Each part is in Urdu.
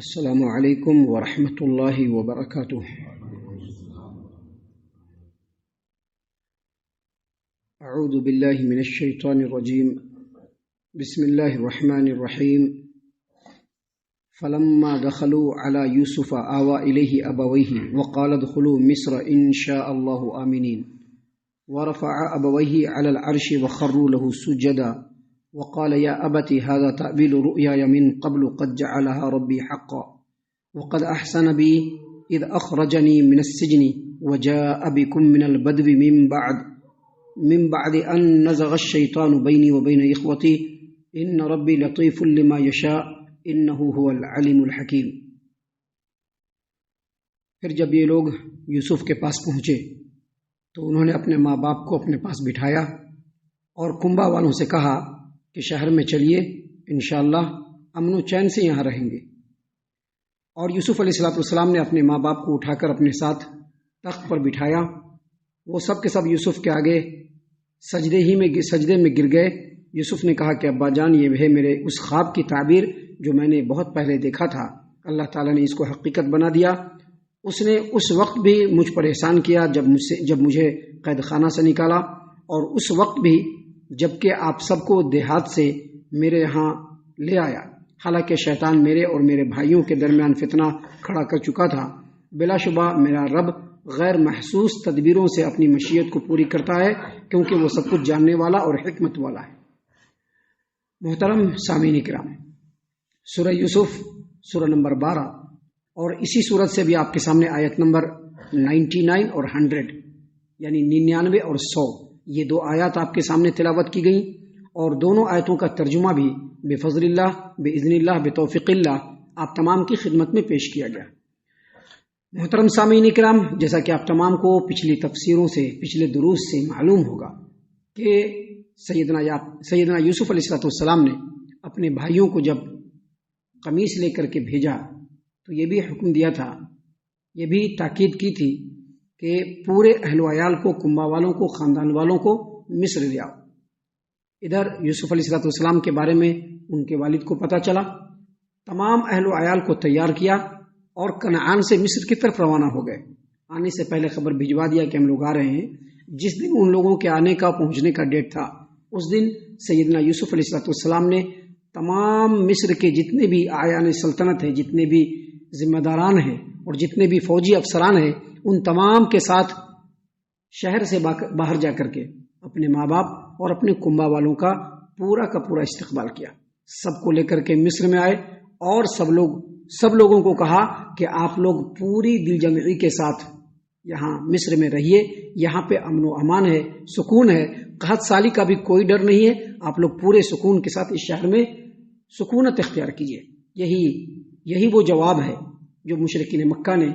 السلام علیکم ورحمۃ اللہ وبرکاتہ۔ اعوذ باللہ من الشیطان الرجیم، بسم اللہ الرحمن الرحیم۔ فلما دخلوا على يوسف آوى إليه أبويه وقال ادخلوا مصر إن شاء الله آمنين ورفع أبويه على العرش وخروا له سجدا وقال يا أبت هذا تأويل رؤياي من قبل قد جعلها ربي حقا وقد أحسن بي إذ أخرجني من السجن وجاء بكم من البدو من بعد أن نزغ الشيطان بيني وبين إخوتي إن ربي لطيف لما يشاء إنه هو العليم الحكيم۔ پھر جب یہ لوگ یوسف کے پاس پہنچے تو انہوں نے اپنے ماں باپ کو اپنے پاس بٹھایا اور کنبا والوں سے کہا کہ شہر میں چلیے، انشاءاللہ امن و چین سے یہاں رہیں گے۔ اور یوسف علیہ السلام نے اپنے ماں باپ کو اٹھا کر اپنے ساتھ تخت پر بٹھایا۔ وہ سب کے سب یوسف کے آگے سجدے میں گر گئے۔ یوسف نے کہا کہ ابا جان، یہ ہے میرے اس خواب کی تعبیر جو میں نے بہت پہلے دیکھا تھا، اللہ تعالیٰ نے اس کو حقیقت بنا دیا۔ اس نے اس وقت بھی مجھ پر احسان کیا جب مجھے قید خانہ سے نکالا، اور اس وقت بھی جبکہ آپ سب کو دیہات سے میرے یہاں لے آیا، حالانکہ شیطان میرے اور میرے بھائیوں کے درمیان فتنہ کھڑا کر چکا تھا۔ بلا شبہ میرا رب غیر محسوس تدبیروں سے اپنی مشیت کو پوری کرتا ہے، کیونکہ وہ سب کچھ جاننے والا اور حکمت والا ہے۔ محترم سامعین کرام، سورہ یوسف سورہ نمبر 12 اور اسی سورت سے بھی آپ کے سامنے آیت نمبر 99 اور 100 یعنی 99 اور 100 یہ دو آیات آپ کے سامنے تلاوت کی گئیں، اور دونوں آیتوں کا ترجمہ بھی بفضل اللہ، باذن اللہ، بتوفیق اللہ آپ تمام کی خدمت میں پیش کیا گیا۔ محترم سامعین کرام، جیسا کہ آپ تمام کو پچھلی تفسیروں سے، پچھلے دروس سے معلوم ہوگا کہ سیدنا یوسف علیہ السلام نے اپنے بھائیوں کو جب قمیص لے کر کے بھیجا تو یہ بھی حکم دیا تھا، یہ بھی تاکید کی تھی کہ پورے اہل و عیال کو، کنبا والوں کو، خاندان والوں کو مصر لے آؤ۔ ادھر یوسف علیہ السلام کے بارے میں ان کے والد کو پتہ چلا، تمام اہل و عیال کو تیار کیا اور کنعان سے مصر کی طرف روانہ ہو گئے۔ آنے سے پہلے خبر بھجوا دیا کہ ہم لوگ آ رہے ہیں۔ جس دن ان لوگوں کے آنے کا، پہنچنے کا ڈیٹ تھا، اس دن سیدنا یوسف علیہ السلام نے تمام مصر کے جتنے بھی آیان سلطنت ہیں، جتنے بھی ذمہ داران ہیں اور جتنے بھی فوجی افسران ہیں، ان تمام کے ساتھ شہر سے باہر جا کر کے اپنے ماں باپ اور اپنے کنبا والوں کا پورا استقبال کیا۔ سب کو لے کر کے مصر میں آئے اور سب لوگوں کو کہا کہ آپ لوگ پوری دل جمعی کے ساتھ یہاں مصر میں رہیے، یہاں پہ امن و امان ہے، سکون ہے، قحط سالی کا بھی کوئی ڈر نہیں ہے۔ آپ لوگ پورے سکون کے ساتھ اس شہر میں سکونت اختیار کیجیے۔ یہی وہ جواب ہے جو مشرکین مکہ نے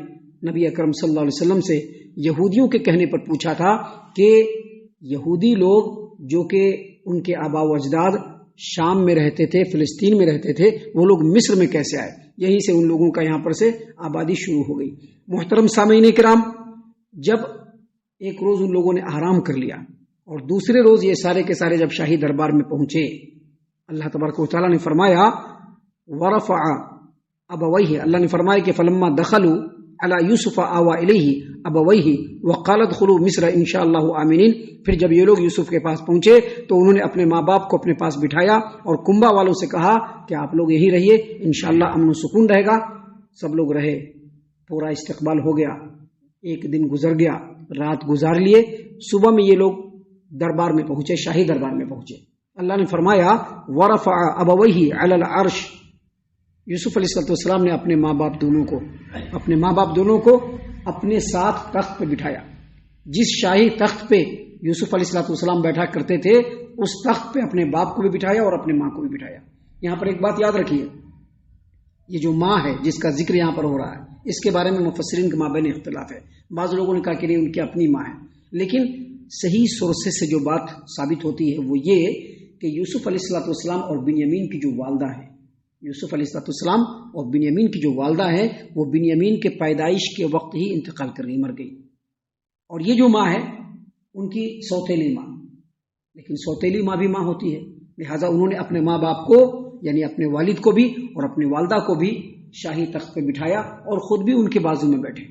نبی اکرم صلی اللہ علیہ وسلم سے یہودیوں کے کہنے پر پوچھا تھا کہ یہودی لوگ جو کہ ان کے آباء و اجداد شام میں رہتے تھے، فلسطین میں رہتے تھے، وہ لوگ مصر میں کیسے آئے؟ یہیں سے ان لوگوں کا یہاں پر سے آبادی شروع ہو گئی۔ محترم سامعین کرام، جب ایک روز ان لوگوں نے آرام کر لیا اور دوسرے روز یہ سارے کے سارے جب شاہی دربار میں پہنچے، اللہ تبارک و تعالیٰ نے فرمایا ورفع ابویہ، اللہ نے فرمایا کہ فلما دخلوا علی یوسف آوى الیہ ابویہ وقال ادخلوا مصر ان شاء اللہ آمنین۔ پھر جب یہ لوگ یوسف کے پاس پہنچے تو انہوں نے اپنے ماں باپ کو اپنے پاس بٹھایا اور کنبا والوں سے کہا کہ آپ لوگ یہی رہیے، انشاءاللہ امن و سکون رہے گا۔ سب لوگ رہے، پورا استقبال ہو گیا۔ ایک دن گزر گیا، رات گزار لیے، صبح میں یہ لوگ دربار میں پہنچے، شاہی دربار میں پہنچے۔ اللہ نے فرمایا ورفع ابویہ علی العرش، یوسف علیہ السلام نے اپنے ماں باپ دونوں کو اپنے ساتھ تخت پہ بٹھایا۔ جس شاہی تخت پہ یوسف علیہ السلام بیٹھا کرتے تھے، اس تخت پہ اپنے باپ کو بھی بٹھایا اور اپنے ماں کو بھی بٹھایا۔ یہاں پر ایک بات یاد رکھیے، یہ جو ماں ہے جس کا ذکر یہاں پر ہو رہا ہے، اس کے بارے میں مفسرین کے مابین اختلاف ہے۔ بعض لوگوں نے کہا کہ ان کی اپنی ماں ہے، لیکن صحیح سورسز سے جو بات ثابت ہوتی ہے وہ یہ کہ یوسف علیہ السلام اور بنیامین کی جو والدہ ہے، یوسف علیہ السلام اور بنیامین کی جو والدہ ہے، وہ بنیامین کے پیدائش کے وقت ہی انتقال کر گئی، مر گئی۔ اور یہ جو ماں ہے ان کی سوتیلی ماں، لیکن سوتیلی ماں بھی ماں ہوتی ہے، لہٰذا انہوں نے اپنے ماں باپ کو یعنی اپنے والد کو بھی اور اپنے والدہ کو بھی شاہی تخت پہ بٹھایا اور خود بھی ان کے بازو میں بیٹھے۔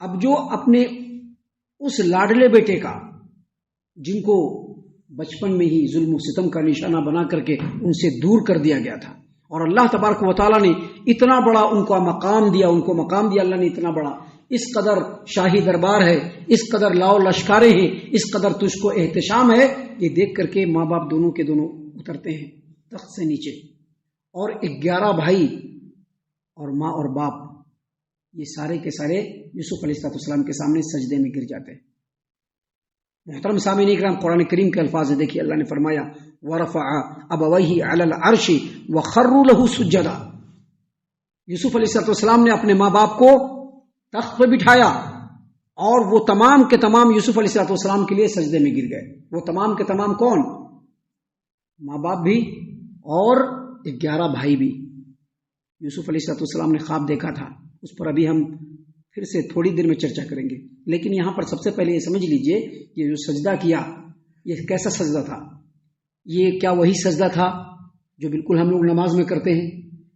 اب جو اپنے اس لاڈلے بیٹے کا، جن کو بچپن میں ہی ظلم و ستم کا نشانہ بنا کر کے ان سے دور کر دیا گیا تھا، اور اللہ تبارک و تعالیٰ نے اتنا بڑا ان کو مقام دیا، اللہ نے اتنا بڑا، اس قدر شاہی دربار ہے، اس قدر لاؤ لشکارے ہیں، اس قدر تجھ کو احتشام ہے، یہ دیکھ کر کے ماں باپ دونوں کے دونوں اترتے ہیں تخت سے نیچے، اور 11 بھائی اور ماں اور باپ یہ سارے کے سارے یوسف علیہ السلام کے سامنے سجدے میں گر جاتے ہیں۔ محترم سامعین اکرام، قرآن کریم کے الفاظ دیکھیے، اللہ نے فرمایا وَرَفَعَ أَبَوَيْهِ عَلَى الْعَرْشِ وَخَرُّوا لَهُ سُجَّدًا۔ یوسف علیہ السلام نے اپنے ماں باپ کو تخت پہ بٹھایا، اور وہ تمام کے تمام یوسف علیہ السلام کے لیے سجدے میں گر گئے۔ وہ تمام کے تمام کون؟ ماں باپ بھی اور 11 بھائی بھی۔ یوسف علیہ السلام نے خواب دیکھا تھا، اس پر ابھی ہم پھر سے تھوڑی دیر میں چرچا کریں گے، لیکن یہاں پر سب سے پہلے یہ سمجھ لیجئے کہ جو سجدہ کیا یہ کیسا سجدہ تھا؟ یہ کیا وہی سجدہ تھا جو بالکل ہم لوگ نماز میں کرتے ہیں،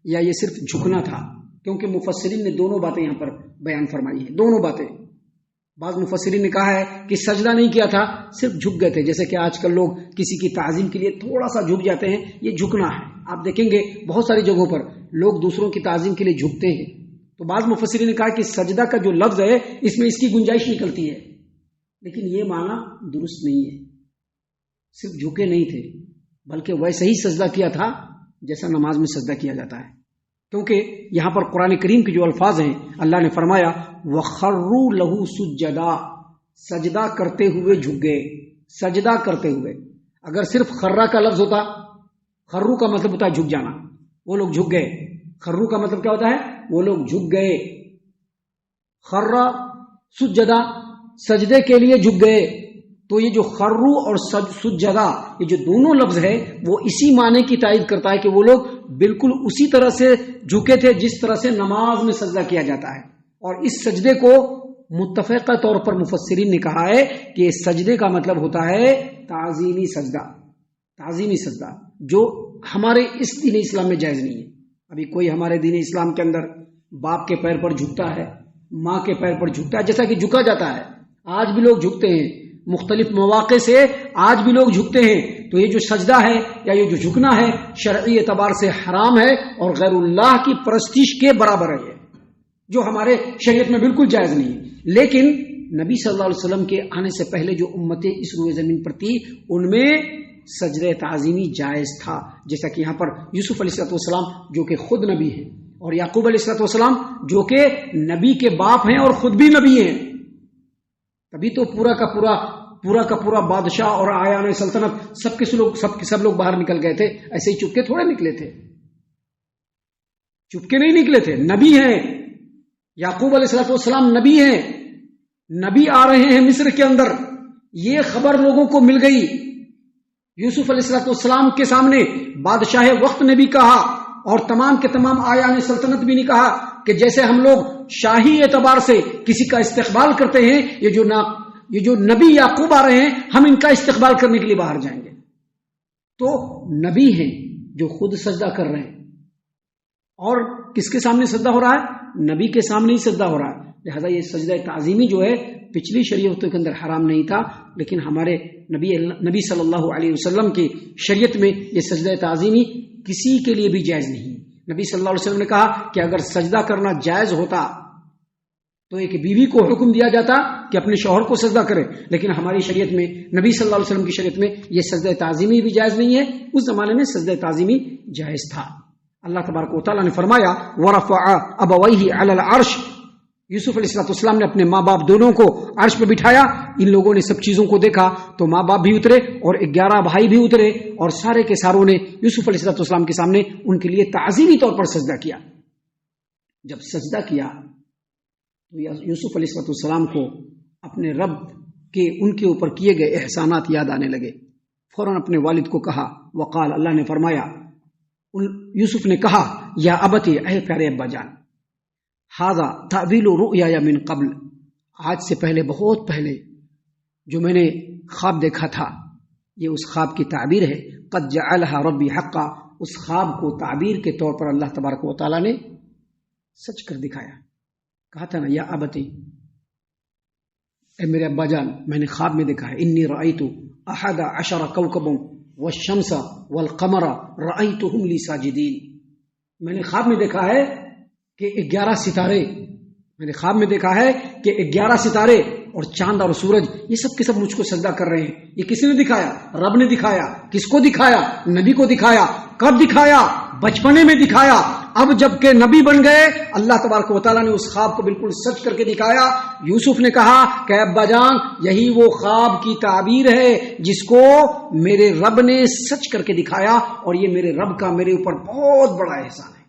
یا یہ صرف جھکنا تھا؟ کیونکہ مفسرین نے دونوں باتیں یہاں پر بیان فرمائی ہیں، دونوں باتیں۔ بعض مفسرین نے کہا ہے کہ سجدہ نہیں کیا تھا، صرف جھک گئے تھے، جیسے کہ آج کل لوگ کسی کی تعظیم کے لیے تھوڑا سا جھک جاتے ہیں، یہ جھکنا ہے۔ آپ دیکھیں گے بہت ساری جگہوں پر لوگ دوسروں کی تعظیم کے لیے جھکتے ہیں، تو بعض مفسرین نے کہا کہ سجدہ کا جو لفظ ہے اس میں اس کی گنجائش نکلتی ہے، لیکن یہ معنی درست نہیں ہے۔ صرف جھکے نہیں تھے، بلکہ ویسے ہی سجدہ کیا تھا جیسا نماز میں سجدہ کیا جاتا ہے، کیونکہ یہاں پر قرآن کریم کے جو الفاظ ہیں، اللہ نے فرمایا وَخَرُّوا لَهُ سُجَّدًا، سجدہ کرتے ہوئے جھک گئے، سجدہ کرتے ہوئے۔ اگر صرف خرہ کا لفظ ہوتا، خرو کا مطلب ہوتا ہے جھک جانا، وہ لوگ جھک گئے۔ خرو کا مطلب کیا ہوتا ہے؟ وہ لوگ جھک گئے۔ خرہ سجدہ، سجدے کے لیے جھک گئے۔ تو یہ جو خرو اور سجدہ، یہ جو دونوں لفظ ہے وہ اسی معنی کی تائید کرتا ہے کہ وہ لوگ بالکل اسی طرح سے جھکے تھے جس طرح سے نماز میں سجدہ کیا جاتا ہے۔ اور اس سجدے کو متفقہ طور پر مفسرین نے کہا ہے کہ سجدے کا مطلب ہوتا ہے تعظیمی سجدہ، تعظیمی سجدہ، جو ہمارے اس دین اسلام میں جائز نہیں ہے۔ ابھی کوئی ہمارے دین اسلام کے اندر باپ کے پیر پر جھکتا ہے، ماں کے پیر پر جھکتا ہے، جیسا کہ جھکا جاتا ہے، آج بھی لوگ جھکتے ہیں، مختلف مواقع سے آج بھی لوگ جھکتے ہیں۔ تو یہ جو سجدہ ہے یا یہ جو جھکنا ہے شرعی اعتبار سے حرام ہے اور غیر اللہ کی پرستش کے برابر ہے، جو ہمارے شریعت میں بالکل جائز نہیں ہے۔ لیکن نبی صلی اللہ علیہ وسلم کے آنے سے پہلے جو امتیں اس روئے زمین پر تھی ان میں سجدہ تعظیمی جائز تھا، جیسا کہ یہاں پر یوسف علیہ السلام جو کہ خود نبی ہیں، اور یعقوب علیہ السلام جو کہ نبی کے باپ ہیں اور خود بھی نبی ہیں، تبھی تو پورا کا پورا بادشاہ اور آیان سلطنت سب لوگ باہر نکل گئے تھے، ایسے ہی چپکے تھوڑے نکلے تھے، چپکے نہیں نکلے تھے، نبی ہیں۔ یعقوب علیہ السلام نبی ہیں، نبی آ رہے ہیں مصر کے اندر، یہ خبر لوگوں کو مل گئی۔ یوسف علیہ السلام کے سامنے بادشاہ وقت نے بھی کہا اور تمام کے تمام آیان سلطنت بھی نے کہا کہ جیسے ہم لوگ شاہی اعتبار سے کسی کا استقبال کرتے ہیں، یہ جو نبی یعقوب آ رہے ہیں، ہم ان کا استقبال کرنے کے لیے باہر جائیں گے۔ تو نبی ہیں جو خود سجدہ کر رہے ہیں، اور کس کے سامنے سجدہ ہو رہا ہے؟ نبی کے سامنے ہی سجدہ ہو رہا ہے۔ لہذا یہ سجدہ تعظیمی جو ہے پچھلی شریعتوں کے اندر حرام نہیں تھا، لیکن ہمارے نبی صلی اللہ علیہ وسلم کی شریعت میں یہ سجدہ تعظیمی کسی کے لیے بھی جائز نہیں۔ نبی صلی اللہ علیہ وسلم نے کہا کہ اگر سجدہ کرنا جائز ہوتا تو ایک بیوی کو حکم دیا جاتا کہ اپنے شوہر کو سجدہ کرے، لیکن ہماری شریعت میں، نبی صلی اللہ علیہ وسلم کی شریعت میں یہ سجدہ تعظیمی بھی جائز نہیں ہے۔ اس زمانے میں سجدہ تعظیمی جائز تھا۔ اللہ تبارک و تعالیٰ نے فرمایا وَرَفَعَ أَبَوَيْهِ عَلَى الْعَرْشِ، یوسف علیہ السلام نے اپنے ماں باپ دونوں کو عرش پہ بٹھایا۔ ان لوگوں نے سب چیزوں کو دیکھا تو ماں باپ بھی اترے اور 11 بھائی بھی اترے، اور سارے کے ساروں نے یوسف علیہ السلام کے سامنے ان کے لیے تعظیمی طور پر سجدہ کیا۔ جب سجدہ کیا تو یوسف علیہ السلام کو اپنے رب کے ان کے اوپر کیے گئے احسانات یاد آنے لگے۔ فوراً اپنے والد کو کہا، وقال، اللہ نے فرمایا، یوسف نے کہا، یا ابتی، اے پیارے ابا جان، ھذا تعویل رؤیایا من قبل، آج سے پہلے، بہت پہلے جو میں نے خواب دیکھا تھا، یہ اس خواب کی تعبیر ہے۔ قد جعلها ربی حقا، اس خواب کو تعبیر کے طور پر اللہ تبارک و تعالیٰ نے سچ کر دکھایا. کہا تھا نا یا ابتی، اے میرے ابا جان، میں نے خواب میں دیکھا ہے، انی رأیت 11 کوكبا والشمس والقمر رأیتهم لی ساجدین. میں نے خواب میں دیکھا ہے کہ 11 ستارے، میں نے خواب میں دیکھا ہے کہ 11 ستارے اور چاند اور سورج یہ سب کے سب مجھ کو سجدہ کر رہے ہیں. یہ کس نے دکھایا؟ رب نے دکھایا. کس کو دکھایا؟ نبی کو دکھایا. کب دکھایا؟ بچپنے میں دکھایا. اب جب کہ نبی بن گئے اللہ تبارک و تعالیٰ نے اس خواب کو بالکل سچ کر کے دکھایا. یوسف نے کہا کہ ابا جان یہی وہ خواب کی تعبیر ہے جس کو میرے رب نے سچ کر کے دکھایا، اور یہ میرے رب کا میرے اوپر بہت بڑا احسان ہے.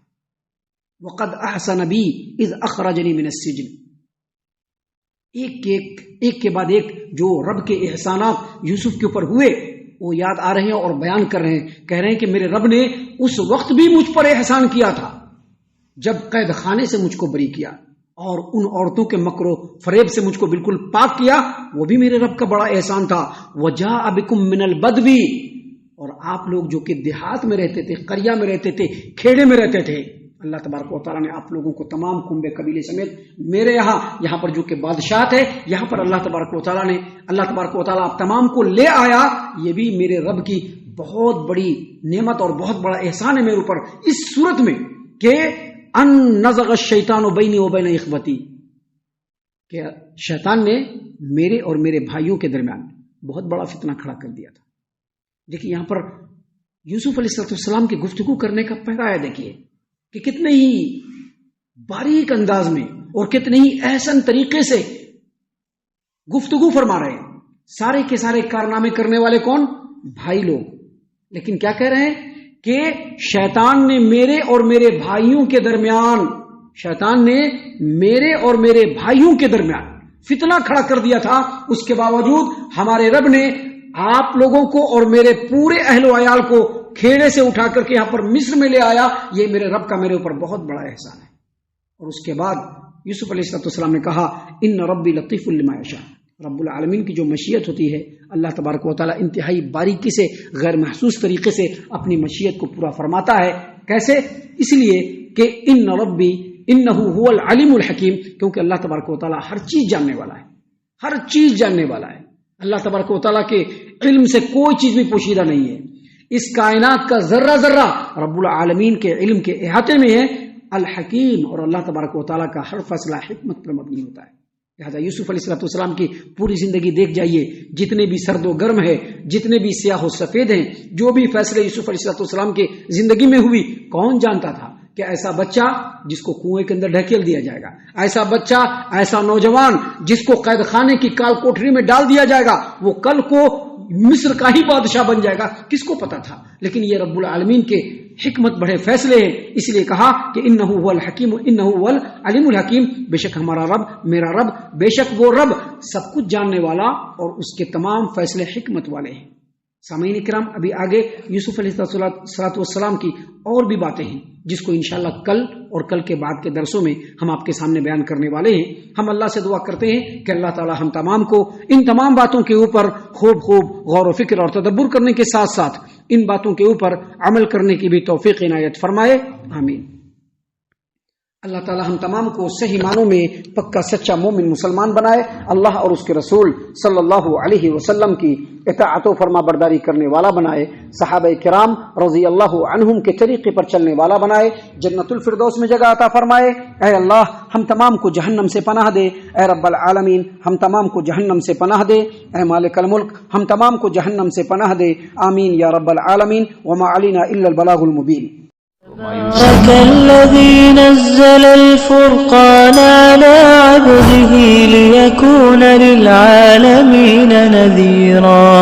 وقد احسن بی اذ اخرجنی من السجن. ایک کے بعد ایک جو رب کے احسانات یوسف کے اوپر ہوئے وہ یاد آ رہے ہیں اور بیان کر رہے ہیں. کہہ رہے ہیں کہ میرے رب نے اس وقت بھی مجھ پر احسان کیا تھا جب قید خانے سے مجھ کو بری کیا، اور ان عورتوں کے مکر و فریب سے مجھ کو بالکل پاک کیا، وہ بھی میرے رب کا بڑا احسان تھا. وجاء بکم من البدو، اور آپ لوگ جو کہ دیہات میں رہتے تھے، قریہ میں رہتے تھے، کھیڑے میں رہتے تھے، اللہ تبارک و تعالیٰ نے آپ لوگوں کو تمام کنبے قبیلے سمیت میرے یہاں پر جو کہ بادشاہت ہے، یہاں پر اللہ تبارک و تعالیٰ آپ تمام کو لے آیا. یہ بھی میرے رب کی بہت بڑی نعمت اور بہت بڑا احسان ہے میرے اوپر، اس صورت میں کہ ان نزغ الشیطان بینی و بین اخوتی، کہ شیطان نے میرے اور میرے بھائیوں کے درمیان بہت بڑا فتنہ کھڑا کر دیا تھا. دیکھیے یہاں پر یوسف علیہ السلام کی گفتگو کرنے کا پیغام دیکھیے کہ کتنے ہی باریک انداز میں اور کتنے ہی احسن طریقے سے گفتگو فرما رہے ہیں. سارے کے سارے کارنامے کرنے والے کون؟ بھائی لوگ. لیکن کیا کہہ رہے ہیں کہ شیطان نے میرے اور میرے بھائیوں کے درمیان فتنہ کھڑا کر دیا تھا. اس کے باوجود ہمارے رب نے آپ لوگوں کو اور میرے پورے اہل و عیال کو کھیڑے سے اٹھا کر کے یہاں پر مصر میں لے آیا. یہ میرے رب کا میرے اوپر بہت بڑا احسان ہے. اور اس کے بعد یوسف علیہ السلام نے کہا ان ربی لطیف لما یشاء. رب العالمین کی جو مشیت ہوتی ہے اللہ تبارک و تعالیٰ انتہائی باریکی سے، غیر محسوس طریقے سے اپنی مشیت کو پورا فرماتا ہے. کیسے؟ اس لیے کہ ان ربی انہ هو العلیم الحکیم، کیونکہ اللہ تبارک و تعالیٰ ہر چیز جاننے والا ہے، ہر چیز جاننے والا ہے. اللہ تبارک و تعالیٰ کے علم سے کوئی چیز بھی پوشیدہ نہیں ہے. اس کائنات کا ذرہ ذرہ رب العالمین کے علم کے احاطے میں ہے. الحکیم، اور اللہ تبارک و تعالیٰ کا ہر فیصلہ حکمت پر مبنی ہوتا ہے. لہذا یوسف علیہ السلام کی پوری زندگی دیکھ جائیے، جتنے بھی سرد و گرم ہے، جتنے بھی سیاہ و سفید ہیں، جو بھی فیصلے یوسف علیہ السلام کی زندگی میں ہوئی، کون جانتا تھا کہ ایسا بچہ جس کو کنویں کے اندر ڈھکیل دیا جائے گا، ایسا بچہ، ایسا نوجوان جس کو قید خانے کی کال کوٹری میں ڈال دیا جائے گا، وہ کل کو مصر کا ہی بادشاہ بن جائے گا. کس کو پتا تھا؟ لیکن یہ رب العالمین کے حکمت بڑے فیصلے ہیں. اس لیے کہا کہ انہ هو الحکیم انہ هو العلیم الحکیم. بے شک ہمارا رب، میرا رب، بے شک وہ رب سب کچھ جاننے والا اور اس کے تمام فیصلے حکمت والے ہیں. سامعین کرام، ابھی آگے یوسف علیہ السلام کی اور بھی باتیں ہیں جس کو انشاءاللہ کل اور کل کے بعد کے درسوں میں ہم آپ کے سامنے بیان کرنے والے ہیں. ہم اللہ سے دعا کرتے ہیں کہ اللہ تعالی ہم تمام کو ان تمام باتوں کے اوپر خوب غور و فکر اور تدبر کرنے کے ساتھ ساتھ ان باتوں کے اوپر عمل کرنے کی بھی توفیق عنایت فرمائے. آمین. اللہ تعالی ہم تمام کو صحیح معنوں میں پکا سچا مومن مسلمان بنائے. اللہ اور اس کے رسول صلی اللہ علیہ وسلم کی اطاعت و فرما برداری کرنے والا بنائے. صحابہ کرام رضی اللہ عنہم کے طریقے پر چلنے والا بنائے. جنت الفردوس میں جگہ عطا فرمائے. اے اللہ ہم تمام کو جہنم سے پناہ دے. اے رب العالمین ہم تمام کو جہنم سے پناہ دے. اے مالک الملک ہم تمام کو جہنم سے پناہ دے. آمین یا رب العالمین. وما علینا الا البلاغ المبین. الذي نزل الفرقان على عبده ليكون للعالمين نذيرا